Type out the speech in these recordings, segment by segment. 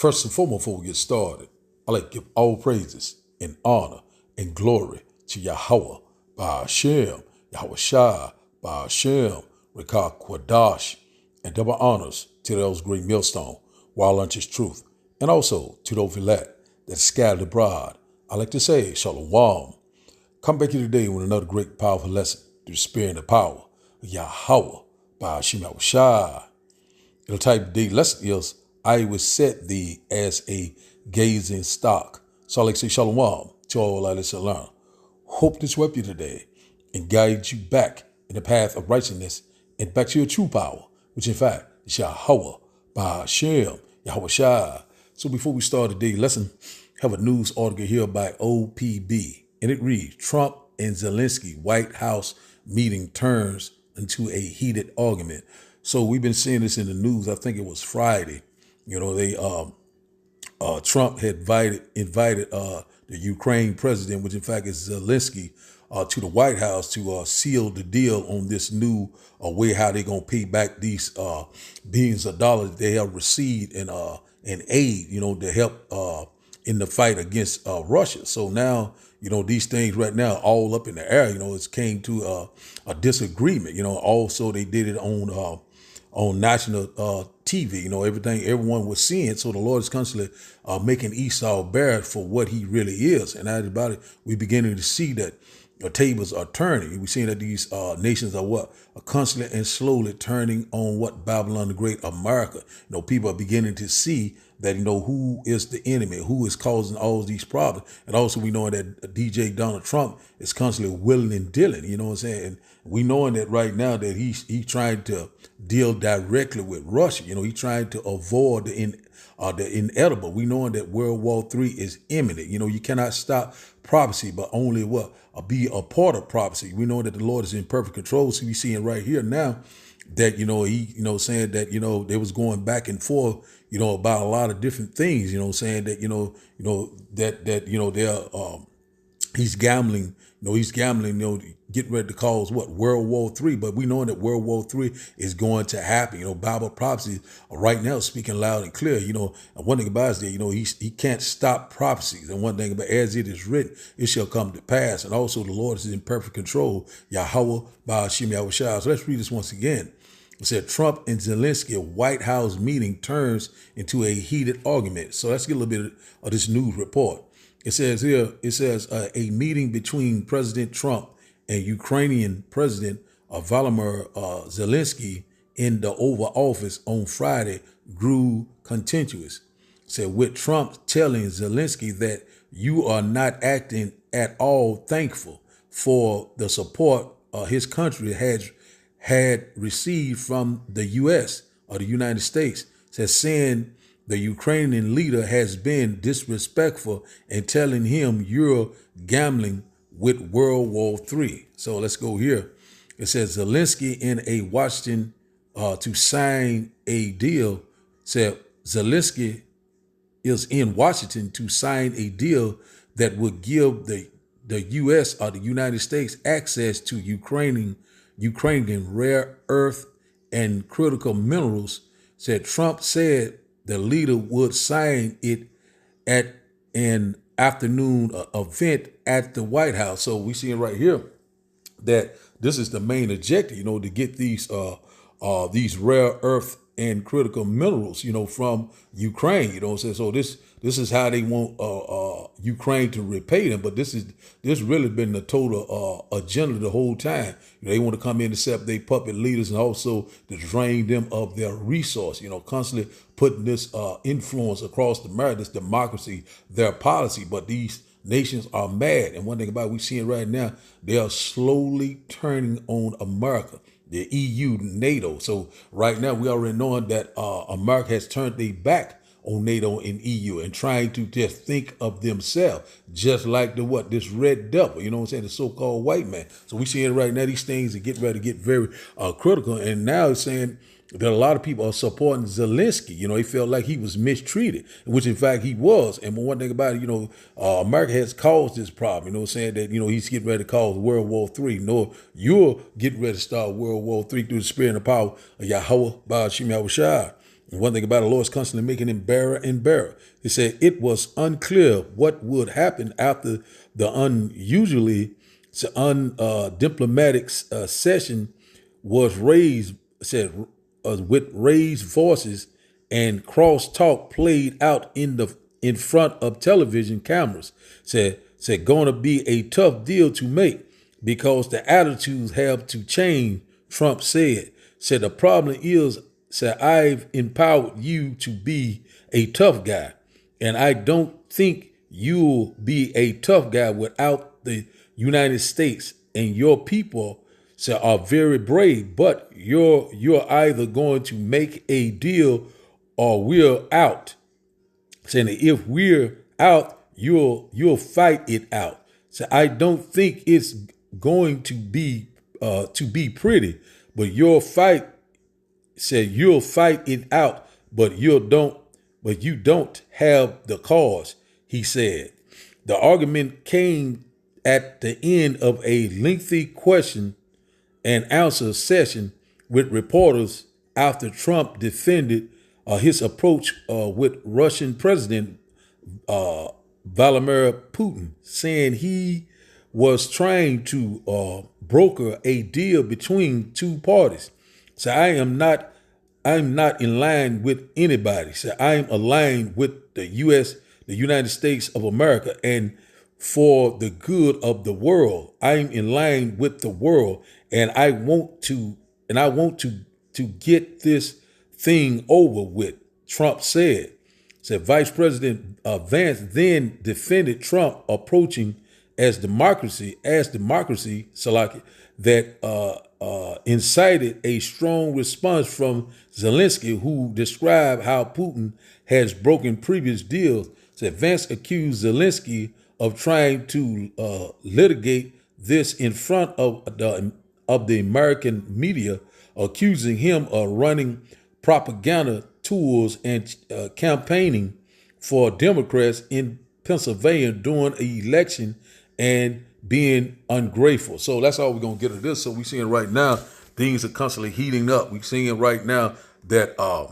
First and foremost, before we get started, I like to give all praises and honor and glory to Yahweh by Hashem, Yahweh Shai by Hashem, Rekah Kwadash, and double honors to those great millstone, while unto his truth, and also to those elect that scattered abroad. I like to say, Shalom. Come back here today with another great, powerful lesson through the spirit and the power of Yahweh by Hashem, Yahweh Shai. The type of day lesson is, I will set thee as a gazing stock. So I like to say shalom to all I listen learn. Hope this help you today and guide you back in the path of righteousness and back to your true power, which in fact is Yahweh by Hashem, Yahweh Shai. So before we start today's lesson, have a news article here by OPB, and it reads, Trump and Zelensky White House meeting turns into a heated argument. So we've been seeing this in the news. I think it was Friday. Trump had invited the Ukraine president, which in fact is Zelensky, to the White House to seal the deal on this new way how they're gonna pay back these billions of dollars they have received in aid, to help in the fight against Russia. So now, these things right now all up in the air. It's came to a disagreement. Also they did it on national TV, everyone was seeing. So the Lord is constantly making Esau bear for what he really is. And as about it, we're beginning to see that the tables are turning. We're seeing that these nations are constantly and slowly turning on Babylon the Great, America. People are beginning to see that, who is the enemy, who is causing all these problems. And also we know that DJ Donald Trump is constantly willing and dealing, you know what I'm saying? And we knowing that right now that he's trying to deal directly with Russia. He's trying to avoid the inedible. We knowing that World War III is imminent. You cannot stop prophecy, but only be a part of prophecy. We know that the Lord is in perfect control. So we seeing right here now that, he, saying that, they was going back and forth, about a lot of different things, saying that, they're, he's gambling, getting ready to cause World War III. But we know that World War III is going to happen. Bible prophecy right now speaking loud and clear. And one thing about it is that, he can't stop prophecies. And one thing about as it is written, it shall come to pass. And also the Lord is in perfect control. Yahweh by Hashem, Yahweh Shai. So let's read this once again. It said, Trump and Zelensky White House meeting turns into a heated argument. So let's get a little bit of this news report. It says here, a meeting between President Trump and Ukrainian President Volodymyr Zelensky in the Oval Office on Friday grew contentious. It said, with Trump telling Zelensky that you are not acting at all thankful for the support his country had received from the U.S. or the United States, says saying the Ukrainian leader has been disrespectful and telling him you're gambling with World War III. So let's go here. It says Zelensky in a Washington to sign a deal. Said Zelensky is in Washington to sign a deal that would give the U.S. or the United States access to Ukrainian rare earth and critical minerals. Said Trump said the leader would sign it at an afternoon event at the White House. So we see it right here that this is the main objective, to get these rare earth and critical minerals, from Ukraine. So this is how they want Ukraine to repay them. But this really been the total agenda the whole time. They want to come in and set up their puppet leaders and also to drain them of their resource. Constantly putting this influence across this democracy, their policy. But these nations are mad. And one thing about it, we seeing right now, they are slowly turning on America, the EU, NATO. So right now, we already knowing that America has turned their back on NATO and EU and trying to just think of themselves, just like this red devil, the so-called white man. So we seeing right now, these things are getting ready to get very critical. And now it's saying that a lot of people are supporting Zelensky. He felt like he was mistreated, which in fact he was. And one thing about it, America has caused this problem, saying that, he's getting ready to cause World War III. You're getting ready to start World War III through the spirit and the power of Yahweh, by Hashem, Yahweh Shai. And one thing about the Lord is constantly making him bearer and bearer. He said it was unclear what would happen after the unusually undiplomatic session was raised, said, with raised voices and cross talk played out in front of television cameras. Said going to be a tough deal to make because the attitudes have to change. Trump said the problem is, said, I've empowered you to be a tough guy, and I don't think you'll be a tough guy without the United States, and your people are very brave, but you're either going to make a deal or we're out. Saying that if we're out, you'll fight it out. So I don't think it's going to be pretty, but you'll fight it out, but you don't have the cause, he said. The argument came at the end of a lengthy question and answer session with reporters after Trump defended his approach with Russian President Vladimir Putin, saying he was trying to broker a deal between two parties. So I'm not in line with anybody. So I'm aligned with the United States of America, and for the good of the world. I'm in line with the world, and I want to get this thing over with, Trump said. Said Vice President Vance then defended Trump approaching as democracy, Salaki, that incited a strong response from Zelensky, who described how Putin has broken previous deals. Said Vance accused Zelensky of trying to litigate this in front of the American media, accusing him of running propaganda tools and campaigning for Democrats in Pennsylvania during an election and being ungrateful. So that's all we're going to get at this. So we're seeing right now, things are constantly heating up. We're seeing right now that a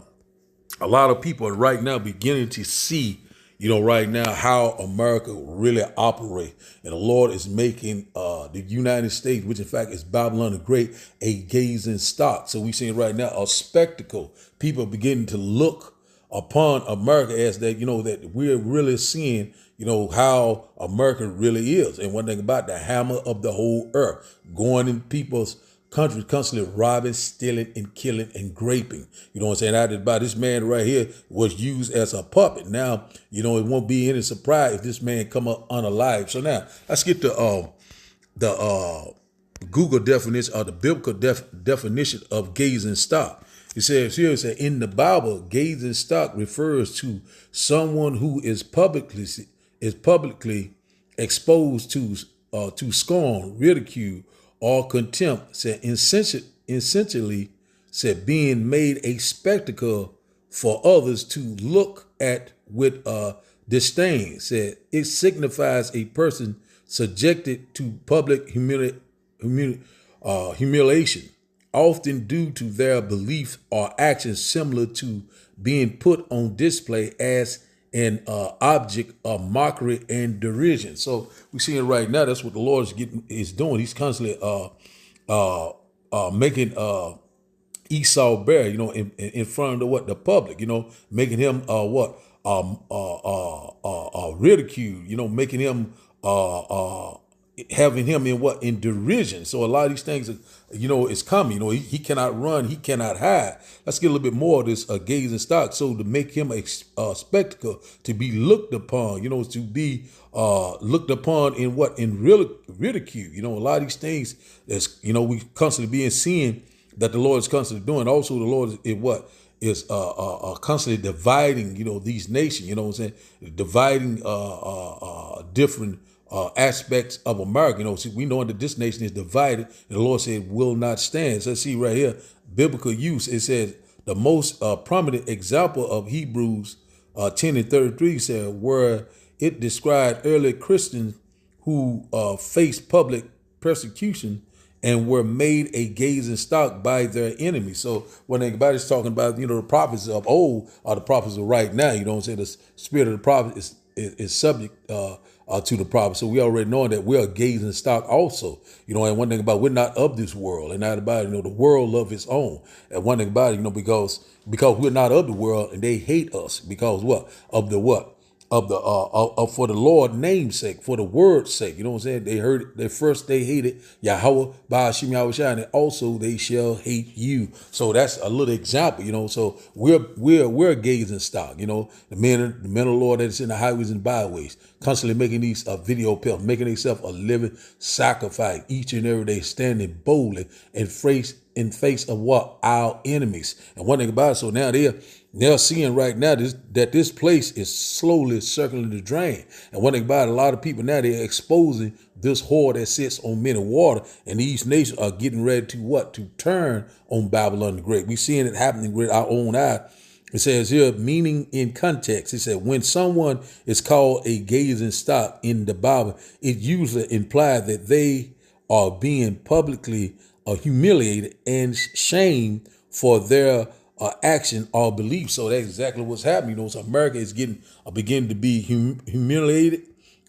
lot of people are right now beginning to see, right now how America really operates. And the Lord is making the United States, which in fact is Babylon the Great, a gazing stock. So we're seeing right now a spectacle. People are beginning to look upon America as that, that we're really seeing, how America really is. And one thing about the hammer of the whole earth, going in people's countries, constantly robbing, stealing, and killing, and raping. You know what I'm saying? Out about this man right here was used as a puppet. Now, it won't be any surprise if this man come up unalive. So now, let's get to the Google definition, or the biblical definition of gazing stock. It says here, in the Bible, gazing stock refers to someone who is publicly exposed to scorn, ridicule, or contempt. Said essentially said being made a spectacle for others to look at with disdain. Said it signifies a person subjected to public humiliation, often due to their belief or actions similar to being put on display as an object of mockery and derision. So we're seeing right now that's what the Lord is doing. He's constantly making Esau bear, in front of the public, making him ridicule, making him having him in derision. So a lot of these things, is coming. He cannot run, he cannot hide. Let's get a little bit more of this gazing stock. So to make him a spectacle, to be looked upon, to be looked upon in ridicule. A lot of these things that's we constantly being seeing that the Lord is constantly doing. Also, the Lord is constantly dividing, these nations. Dividing different aspects of America. We know that this nation is divided, and the Lord said will not stand. So see right here, biblical use. It says the most prominent example of Hebrews 10:33 said, where it described early Christians who faced public persecution and were made a gazing stock by their enemies. So when anybody's talking about, the prophets of old are the prophets of right now, you know what I'm saying? The spirit of the prophet is subject to the prophet. So we already know that we're a gazing stock also. And one thing about, we're not of this world, and not about, the world love its own. And one thing about it, because we're not of the world, and they hate us because what? Of the what? Of the for the Lord's name's sake, for the word's sake. You know what I'm saying? They heard it. They hated Yahweh by Hashem Yahushua, and also they shall hate you. So that's a little example, So we're a gazing stock, The men of the Lord that's in the highways and byways, constantly making these video pills, making themselves a living sacrifice each and every day, standing boldly in face of what? Our enemies. And one thing about it, so now they're seeing right now that this place is slowly circling the drain. And one thing about it, a lot of people now, they're exposing this whore that sits on many water, and these nations are getting ready to what? To turn on Babylon the Great. We're seeing it happening with our own eye. It says here, meaning in context, it said when someone is called a gazing stock in the Bible, it usually implies that they are being publicly humiliated and shamed for their action or belief. So that's exactly what's happening. So America is beginning to be humiliated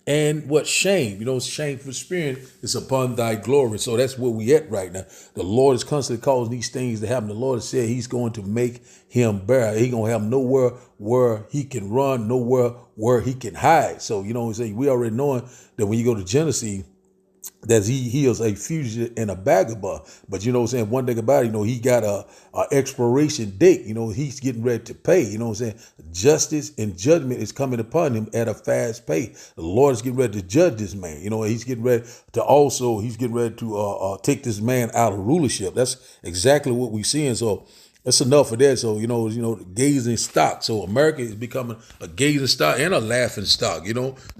and what? Shame. Shameful spirit is upon thy glory. So that's where we at right now. The Lord is constantly causing these things to happen. The Lord has said he's going to make him bear. He's going to have nowhere where he can run, nowhere where he can hide. So, we already knowing that when you go to Genesis, that he is a fugitive and a vagabond. But one thing about it, he got a expiration date. He's getting ready to pay. Justice and judgment is coming upon him at a fast pace. The Lord is getting ready to judge this man. He's getting ready to take this man out of rulership. That's exactly what we're seeing. So that's enough of that. So, the gazing stock. So America is becoming a gazing stock and a laughing stock.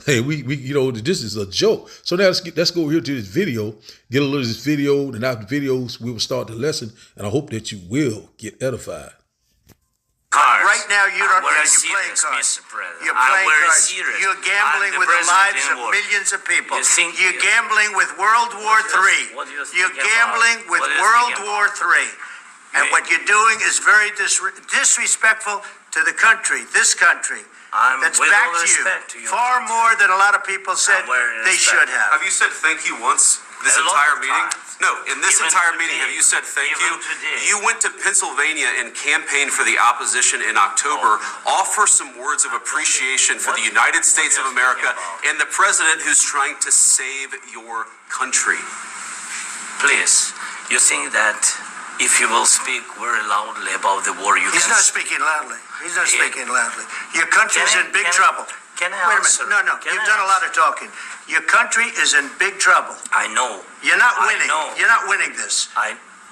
Hey, we this is a joke. So now let's go here to this video, get a little of this video, and after videos, we will start the lesson. And I hope that you will get edified. Right now, you're playing cards. You're playing cards. You're gambling with the lives of millions of people. You're gambling with World War III. You're gambling with World War III. And what you're doing is very disrespectful to the country, this country. That's back to you. Far more than a lot of people said they should have. Have you said thank you once this entire meeting? No, in this entire meeting, have you said thank you? You went to Pennsylvania and campaigned for the opposition in October. Offer some words of appreciation for the United States of America and the president who's trying to save your country. Please, you think that if you will speak very loudly about the war, He's not speaking loudly. He's not speaking loudly. Your country is in big trouble. Can I answer? Wait a minute. No. You've done a lot of talking. Your country is in big trouble. I know. You're not winning. You're not winning this.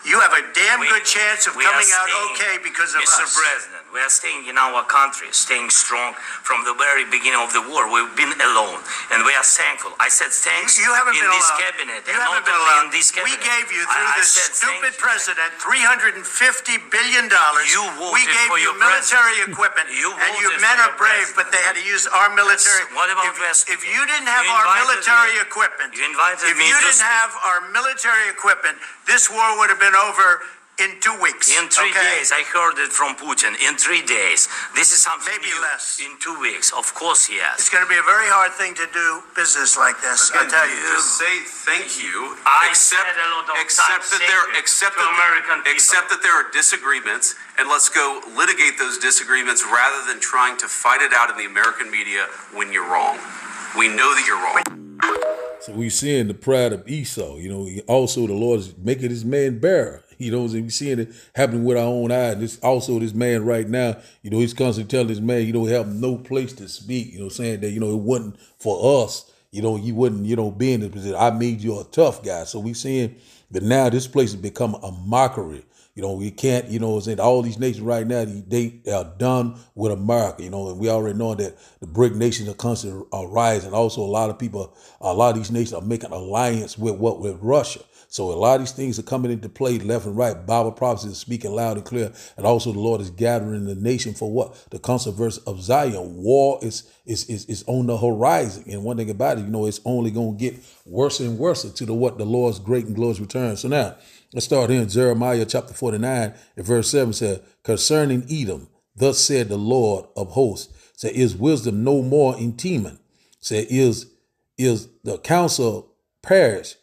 You have a damn good chance of coming out okay because of us. Mr. President, we are staying in our country, staying strong from the very beginning of the war. We've been alone, and we are thankful. I said thanks you haven't in been this alone. cabinet. You haven't been alone. In this cabinet. We gave you, through this stupid president, $350 billion. We gave you military equipment, and you men are brave, but they had to use our military. What about if you didn't have our military equipment, this war would have been over in 2 weeks. In 3 days, I heard it from Putin. In 3 days, this is something maybe new. Less. In 2 weeks, of course, yes. It's going to be a very hard thing to do business like this. I tell you. Just say thank you. Except that there are disagreements, and let's go litigate those disagreements rather than trying to fight it out in the American media when you're wrong. We know that you're wrong. So we're seeing the pride of Esau. Also the Lord is making this man bear. We're seeing it happening with our own eyes. This man right now, he's constantly telling this man, have no place to speak, saying that, it wasn't for us, you wouldn't, be in this position. I made you a tough guy. So we're seeing that now this place has become a mockery. We can't, all these nations right now, they are done with America, and we already know that the BRIC nations are constantly rising. Also, a lot of these nations are making alliance with Russia. So a lot of these things are coming into play left and right. Bible prophecy is speaking loud and clear. And also the Lord is gathering the nation for what? The controversy of Zion. War is on the horizon. And one thing about it, it's only going to get worse and worse to what the Lord's great and glorious return. So now, let's start here in Jeremiah chapter 49 and verse 7 says, concerning Edom, thus said the Lord of hosts, said, is wisdom no more in Teman? Said, is the counsel perish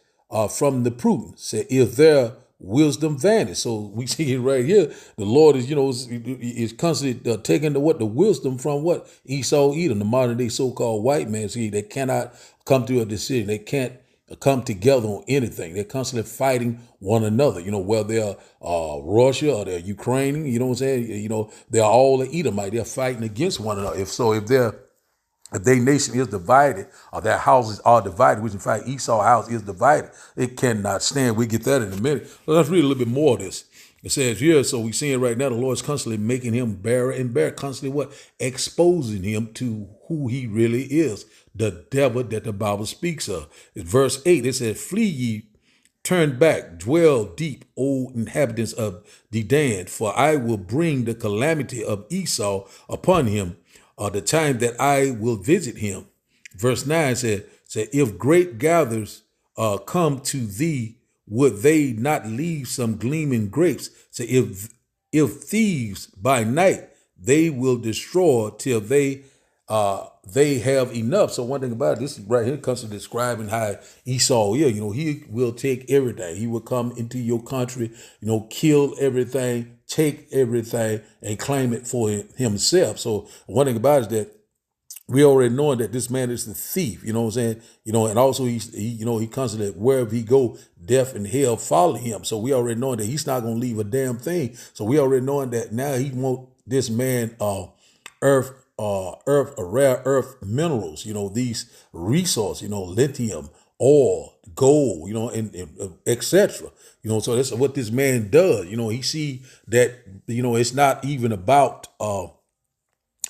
from the prudent? Said, is their wisdom vanished? So we see it right here. The Lord is constantly taking the wisdom from what? Esau, Edom, the modern day so-called white man. See, they cannot come to a decision. They can't come together on anything. They're constantly fighting one another, whether they're Russia or they're Ukrainian, you know what I'm saying? They're all the Edomite. They're fighting against one another. If their nation is divided, or their houses are divided, which in fact Esau's house is divided, it cannot stand. We get that in a minute. Well, let's read a little bit more of this. It says here, so we're seeing right now the Lord's constantly making him bearer and bear, constantly what? Exposing him to who he really is, the devil that the Bible speaks of. It's verse 8, it says, flee ye, turn back, dwell deep, O inhabitants of Dedan, for I will bring the calamity of Esau upon him, the time that I will visit him. Verse 9 said, if great gatherers come to thee, would they not leave some gleaming grapes? Say, if thieves by night, they will destroy till they have enough. So one thing about it, this right here comes to describing how Esau is. He will take everything. He will come into your country, kill everything, take everything, and claim it for himself. So one thing about it is that we already know that this man is the thief, you know what I'm saying? And also he constantly, wherever he go, death and hell follow him. So we already know that he's not going to leave a damn thing. So we already know that now he want this man, rare earth minerals, these resources, lithium, oil, gold, and etc. So that's what this man does. He see that, it's not even about,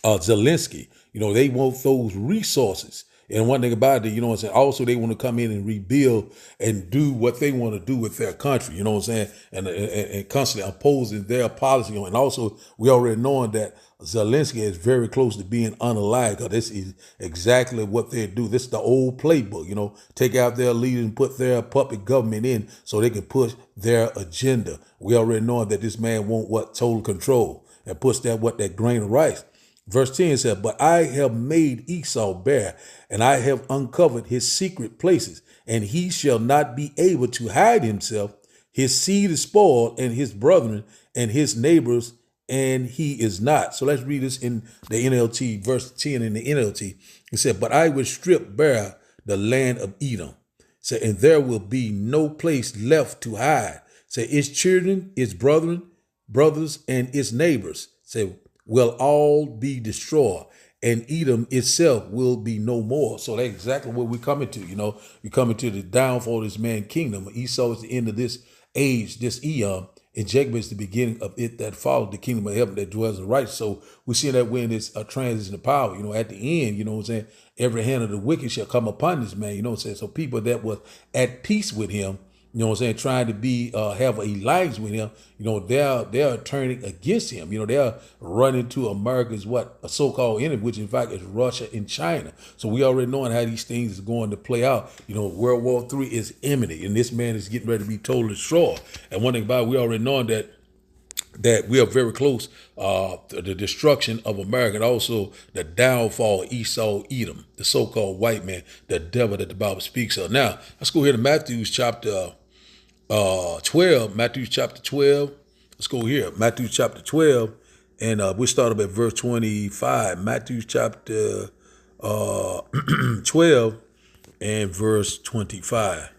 Zelensky. They want those resources. And one thing about it, also they want to come in and rebuild and do what they want to do with their country, and constantly opposing their policy. And also we already knowing that Zelensky is very close to being unalive, because this is exactly what they do. This is the old playbook, take out their leaders and put their puppet government in so they can push their agenda. We already know that this man want total control, and push that grain of rice. Verse 10 said, but I have made Esau bare, and I have uncovered his secret places, and he shall not be able to hide himself. His seed is spoiled, and his brethren and his neighbors, and he is not. So let's read this in the NLT, verse 10 in the NLT. It said, but I will strip bare the land of Edom, and there will be no place left to hide. Its children, its brothers, and its neighbors, will all be destroyed, and Edom itself will be no more. So that's exactly what we're coming to. You're coming to the downfall of this man's kingdom. Esau is the end of this age, this eon, and Jacob is the beginning of it that followed the kingdom of heaven that dwells in right. So we're seeing that when it's a transition of power, at the end, every hand of the wicked shall come upon this man, So people that was at peace with him, trying to be have a alliance with him, they're turning against him. They're running to America's a so-called enemy, which in fact is Russia and China. So we already knowing how these things is going to play out. World War III is imminent, and this man is getting ready to be totally destroyed. And one thing about it, we already knowing that we are very close to the destruction of America, and also the downfall of Esau, Edom, the so-called white man, the devil that the Bible speaks of. Now, let's go here to Matthew chapter 12. Matthew chapter 12. Let's go here. Matthew chapter 12, and we start up at verse 25. Matthew chapter 12 and verse 25.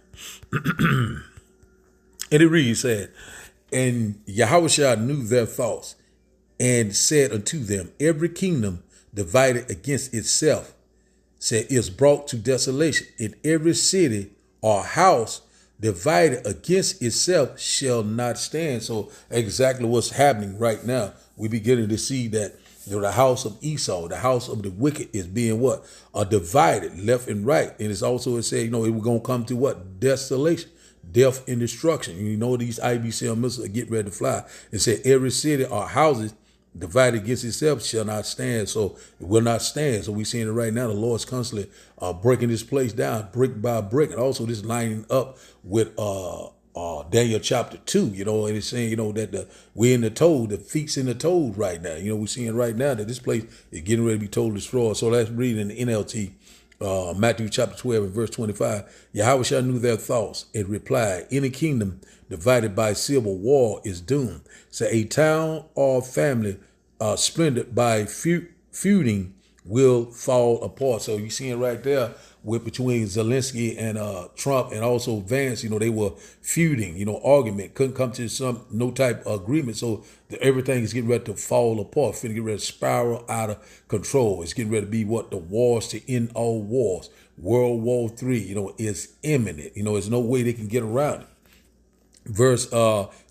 And it reads, said, and Yahushua knew their thoughts, and said unto them, every kingdom divided against itself, is brought to desolation, and every city or house divided against itself shall not stand. So exactly what's happening right now. We beginning to see that the house of Esau, the house of the wicked, is being divided left and right. And it's also, it said, it was going to come to desolation. death and destruction. You know these IBCM missiles are getting ready to fly. It said every city or houses divided against itself shall not stand. So it will not stand. So we're seeing it right now. The Lord's constantly breaking this place down brick by brick. And also this lining up with Daniel chapter 2, and it's saying, that we're in the toad, the feet's in the toad right now. We're seeing right now that this place is getting ready to be totally destroyed. So let's read in the NLT, Matthew chapter 12 and verse 25. Yahweh shall knew their thoughts and replied, any kingdom divided by civil war is doomed. So a town or family splintered by feuding will fall apart. So you're seeing right there with between Zelensky and Trump and also Vance, they were feuding, argument, couldn't come to no type of agreement. So everything is getting ready to fall apart, finna get ready to spiral out of control. It's getting ready to be the wars to end all wars. World War III, is imminent. There's no way they can get around it. Verse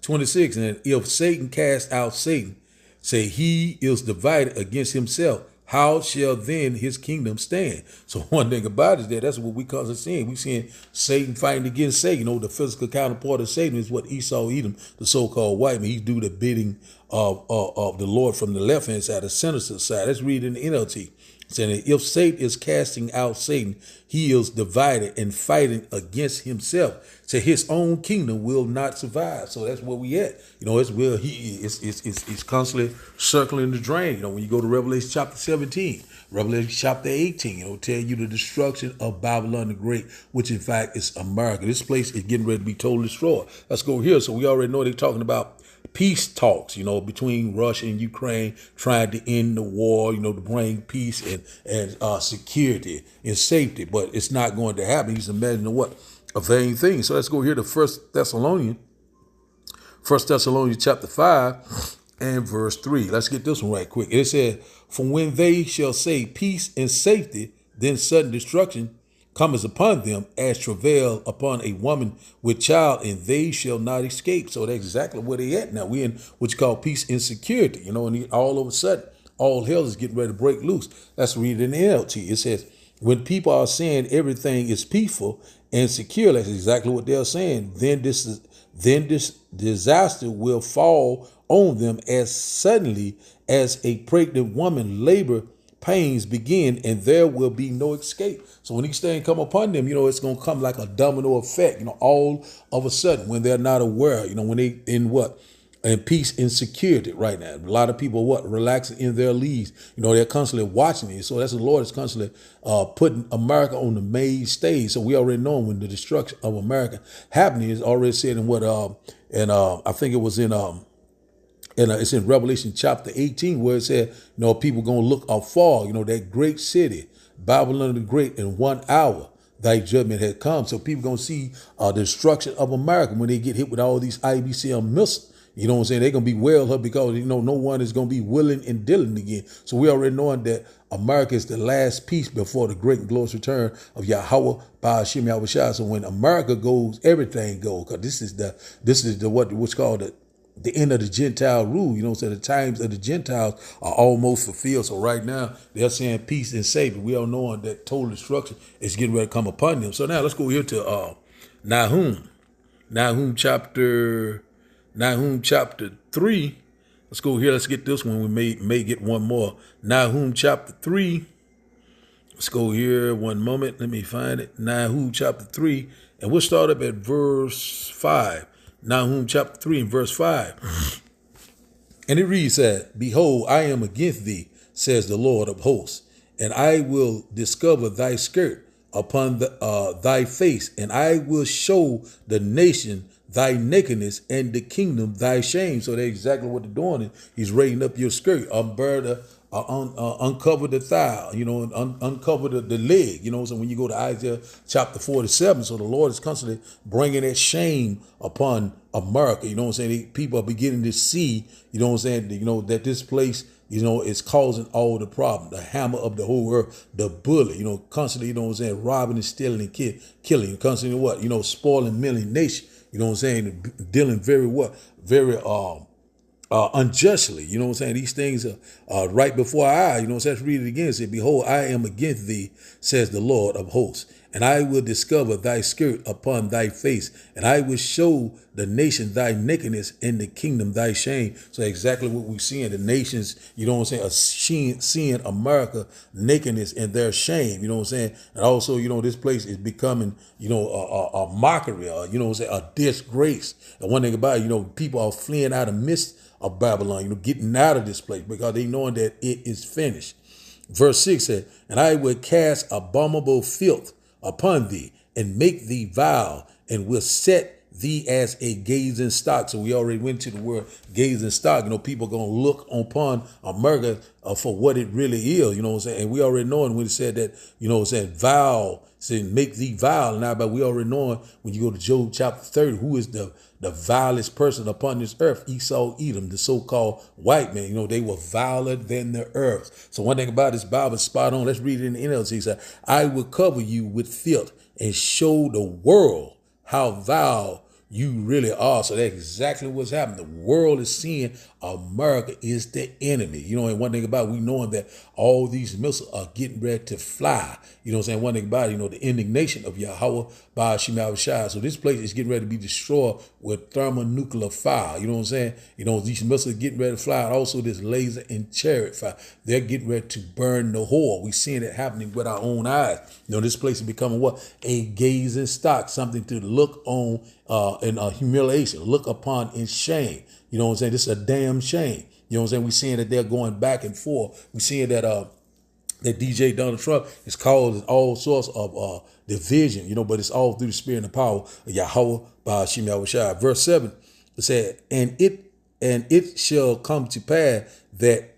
26, and if Satan cast out Satan, say he is divided against himself, how shall then his kingdom stand? So one thing about it is that's what we constantly seeing. We seeing Satan fighting against Satan. The physical counterpart of Satan is what Esau Edom, the so-called white man. He do the bidding of the Lord from the left-hand side, the sinister side. Let's read in the NLT. Saying if Satan is casting out Satan, he is divided and fighting against himself. So his own kingdom will not survive. So that's where we at. It's where it's constantly circling the drain. When you go to Revelation chapter 17, Revelation chapter 18, tell you the destruction of Babylon the Great, which in fact is America. This place is getting ready to be totally destroyed. Let's go here. So we already know they're talking about peace talks, between Russia and Ukraine, trying to end the war, to bring peace and security and safety. But it's not going to happen. You just imagine what a vain thing. So let's go here to First Thessalonians chapter 5 and verse 3. Let's get this one right quick. It says, for when they shall say peace and safety, then sudden destruction cometh upon them as travail upon a woman with child, and they shall not escape. So that's exactly where they at now. We in what you call peace and security, and all of a sudden, all hell is getting ready to break loose. Let's read it in the NLT. It says, when people are saying everything is peaceful and secure, that's exactly what they're saying, then this disaster will fall on them as suddenly as a pregnant woman labor pains begin, and there will be no escape. So when these things come upon them, it's going to come like a domino effect, all of a sudden when they're not aware, when they in peace and security right now. A lot of people relaxing in their leaves. They're constantly watching it. So that's the Lord is constantly putting America on the main stage. So we already know when the destruction of America happening is already said in I think it was in it's in Revelation chapter 18 where it said, people going to look afar, that great city, Babylon the Great, in 1 hour, thy judgment had come. So people going to see the destruction of America when they get hit with all these IBCM missiles. You know what I'm saying? They're going to be well up because, no one is going to be willing and dealing again. So we already knowing that America is the last piece before the great and glorious return of Yahweh by Hashem Yahushua. So when America goes, everything goes. Because this is what's called the end of the Gentile rule. So the times of the Gentiles are almost fulfilled. So right now they're saying peace and safety. We all knowing that total destruction is getting ready to come upon them. So now let's go here to Nahum chapter 3. Let's go here. Let's get this one. We may get one more. Nahum chapter 3. Let's go here. One moment. Let me find it. Nahum chapter 3. And we'll start up at verse 5. Nahum chapter 3 and verse 5. And it reads that, behold, I am against thee, says the Lord of hosts, and I will discover thy skirt upon thy face, and I will show the nation thy nakedness and the kingdom thy shame. So that's exactly what they're doing. He's raising up your skirt, uncover the thigh, uncover the leg, So when you go to Isaiah chapter 47, so the Lord is constantly bringing that shame upon America. People are beginning to see, that this place, is causing all the problem. The hammer of the whole earth, the bullet, constantly, robbing and stealing and killing, constantly spoiling many nations. Dealing very unjustly. These things are right before our eyes. Let's read it again. It says, behold, I am against thee, says the Lord of hosts, and I will discover thy skirt upon thy face, and I will show the nation thy nakedness, and the kingdom thy shame. So exactly what we see in the nations, you know what I'm saying, seeing America nakedness and their shame, you know what I'm saying? And also, you know, this place is becoming, you know, a mockery, you know what I'm saying, a disgrace. And one thing about it, you know, people are fleeing out of midst of Babylon, you know, getting out of this place because they knowing that it is finished. Verse 6 said, and I will cast abominable filth upon thee, and make thee vile, and will set thee as a gazing stock. So we already went to the word gazing stock. You know, people going to look upon America for what it really is, you know what I'm saying? And we already knowing when it said that, you know what I'm saying, vile, saying make thee vile. Now, but we already knowing when you go to Job chapter 30, who is the vilest person upon this earth, Esau, Edom, the so-called white man. You know, they were viler than the earth. So one thing about this Bible is spot on. Let's read it in the NLT. It said, I will cover you with filth and show the world how vile you really are. So that's exactly what's happening. The world is seeing America is the enemy. You know, and one thing about it, we knowing that all these missiles are getting ready to fly. You know what I'm saying? One thing about it, you know, the indignation of Yahweh by Shemashai. So this place is getting ready to be destroyed with thermonuclear fire. You know what I'm saying? You know, these missiles are getting ready to fly. And also this laser and chariot fire. They're getting ready to burn the whore. We're seeing it happening with our own eyes. You know, this place is becoming what? A gazing stock, something to look on in humiliation, look upon in shame. You know what I'm saying? This is a damn shame. You know what I'm saying? We're seeing that they're going back and forth. We're seeing that that DJ Donald Trump is causing all sorts of division, you know, but it's all through the spirit and the power of Yahweh by Shem Yahushua. Verse 7, it said, and it shall come to pass that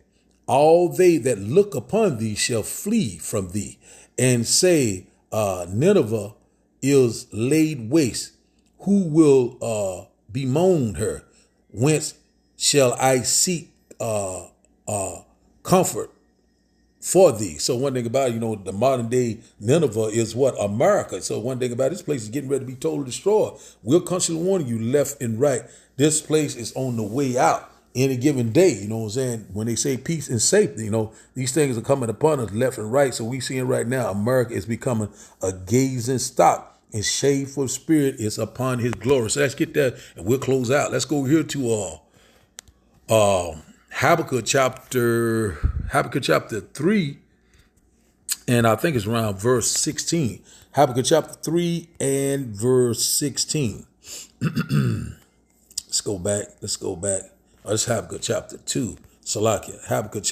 all they that look upon thee shall flee from thee, and say, Nineveh is laid waste. Who will bemoan her? Whence shall I seek comfort for thee? So one thing about it, you know, the modern day Nineveh is what? America. So one thing about it, this place is getting ready to be totally destroyed. We're constantly warning you left and right. This place is on the way out any given day. You know what I'm saying? When they say peace and safety, you know, these things are coming upon us left and right. So we seeing right now, America is becoming a gazing stock, and shameful spirit is upon his glory. So let's get that, and we'll close out. Let's go here to Habakkuk chapter 3, and I think it's around verse 16. Habakkuk chapter 3 and verse 16. Let's go back. Oh, this is Habakkuk chapter 2. Salakia. Habakkuk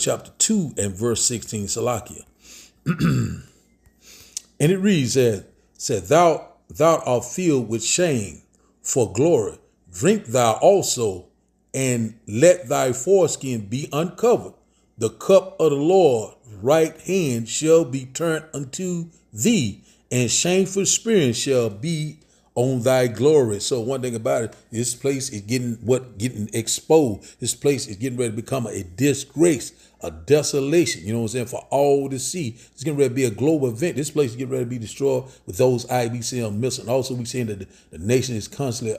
chapter 2 and verse 16. Salakia. And it reads, said, thou art filled with shame for glory. Drink thou also, and let thy foreskin be uncovered. The cup of the Lord's right hand shall be turned unto thee, and shameful spirit shall be on thy glory. So one thing about it, this place is getting exposed. This place is getting ready to become a disgrace, a desolation, you know what I'm saying, for all to see. It's getting ready to be a global event. This place is getting ready to be destroyed with those IBCM missiles. And also we seeing that the nation is constantly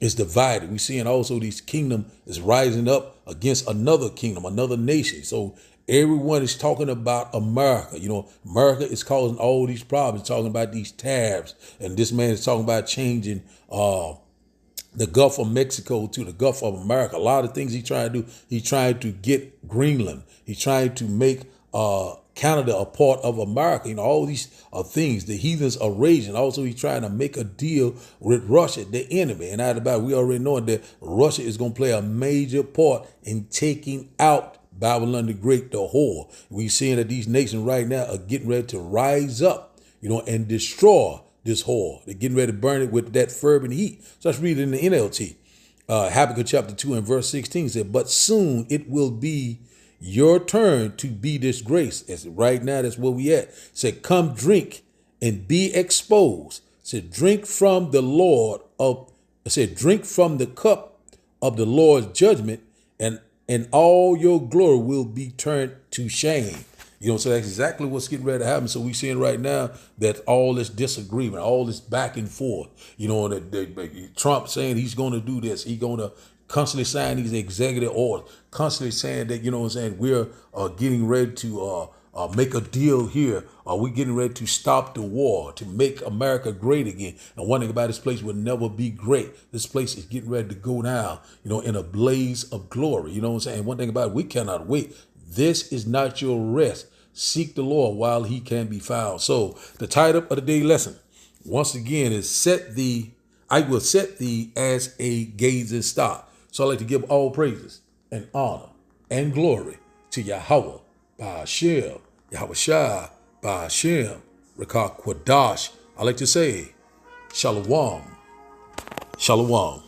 is divided. We seeing also these kingdom is rising up against another kingdom, another nation. So everyone is talking about America. You know, America is causing all these problems, talking about these tariffs. And this man is talking about changing the Gulf of Mexico to the Gulf of America. A lot of things he's trying to do. He's trying to get Greenland. He's trying to make Canada a part of America. You know, all these things. The heathens are raging. Also, he's trying to make a deal with Russia, the enemy. And out about it, we already know that Russia is going to play a major part in taking out Babylon the Great, the whore. We're seeing that these nations right now are getting ready to rise up, you know, and destroy this whore. They're getting ready to burn it with that fervent heat. So let's read it in the NLT. Habakkuk chapter 2 and verse 16 said, but soon it will be your turn to be disgraced. As right now, that's where we at. Said, come drink and be exposed. Said, drink from the drink from the cup of the Lord's judgment, and all your glory will be turned to shame. You know, so that's exactly what's getting ready to happen. So we're seeing right now that all this disagreement, all this back and forth, you know, that Trump saying he's going to do this, he's going to constantly sign these executive orders, constantly saying that, you know what I'm saying, we're getting ready to make a deal here? Are we getting ready to stop the war, to make America great again? And one thing about this place will never be great. This place is getting ready to go down, in a blaze of glory. You know what I'm saying? One thing about it, we cannot wait. This is not your rest. Seek the Lord while he can be found. So the title of the day lesson, once again, is I will set thee as a gazing stock. So I like to give all praises and honor and glory to Yahweh, Ba'ashem, Yahweh Shai, Ba'ashem, Rakah Kwadash. I like to say, Shalom, Shalom.